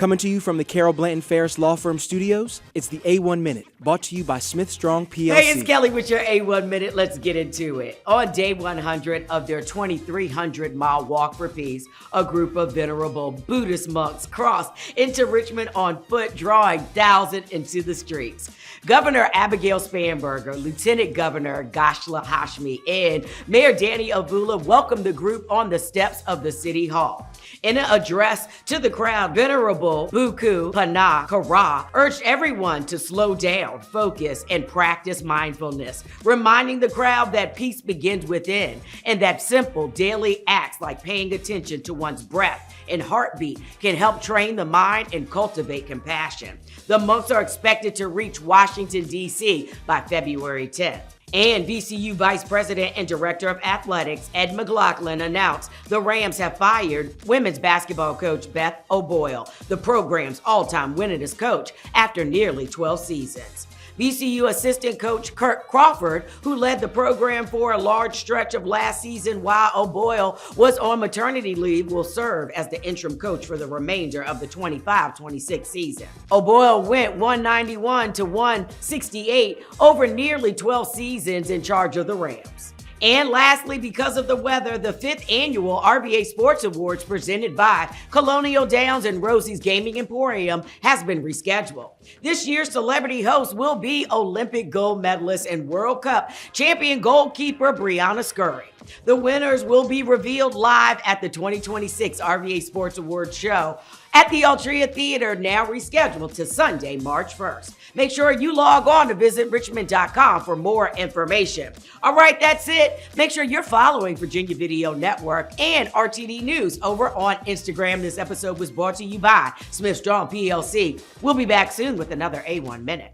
Coming to you from the Carol Blanton Ferris Law Firm Studios, it's the A1 Minute, brought to you by Smith Strong PLC. Hey, it's Kelly with your A1 Minute. Let's get into it. On day 100 of their 2,300-mile walk for peace, a group of venerable Buddhist monks crossed into Richmond on foot, drawing thousands into the streets. Governor Abigail Spanberger, Lieutenant Governor Gashla Hashmi, and Mayor Danny Avula welcomed the group on the steps of the City Hall. In an address to the crowd, Venerable Buku Pana Kara urged everyone to slow down, focus, and practice mindfulness, reminding the crowd that peace begins within and that simple daily acts like paying attention to one's breath and heartbeat can help train the mind and cultivate compassion. The monks are expected to reach Washington, D.C. by February 10th. And VCU Vice President and Director of Athletics Ed McLaughlin announced the Rams have fired women's basketball coach Beth O'Boyle, the program's all-time winningest coach, after nearly 12 seasons. VCU assistant coach Kirk Crawford, who led the program for a large stretch of last season while O'Boyle was on maternity leave, will serve as the interim coach for the remainder of the 25-26 season. O'Boyle went 191 to 168 over nearly 12 seasons in charge of the Rams. And lastly, because of the weather, the 5th annual RVA Sports Awards presented by Colonial Downs and Rosie's Gaming Emporium has been rescheduled. This year's celebrity host will be Olympic gold medalist and World Cup champion goalkeeper Brianna Scurry. The winners will be revealed live at the 2026 RVA Sports Awards show at the Altria Theater, now rescheduled to Sunday, March 1st. Make sure you log on to visit richmond.com for more information. All right, that's it. Make sure you're following Virginia Video Network and RTD News over on Instagram. This episode was brought to you by Smith Strong PLC. We'll be back soon with another A1 Minute.